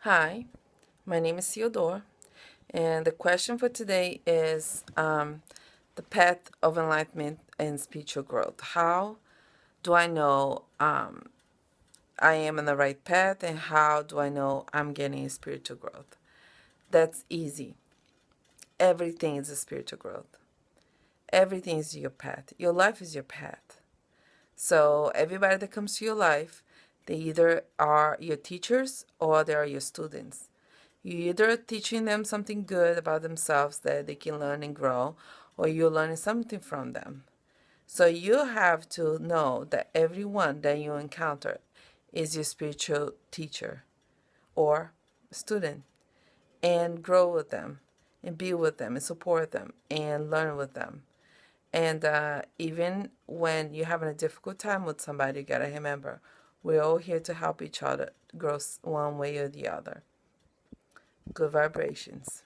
Hi, my name is Theodore, and the question for today is the path of enlightenment and spiritual growth. How do I know I am on the right path, and how do I know I'm getting spiritual growth? That's easy. Everything is a spiritual growth. Everything is your path. Your life is your path. So everybody that comes to your life, they either are your teachers or they are your students. You're either teaching them something good about themselves that they can learn and grow, or you're learning something from them. So you have to know that everyone that you encounter is your spiritual teacher or student, and grow with them, and be with them, and support them, and learn with them. And even when you're having a difficult time with somebody, you gotta remember we're all here to help each other grow one way or the other. Good vibrations.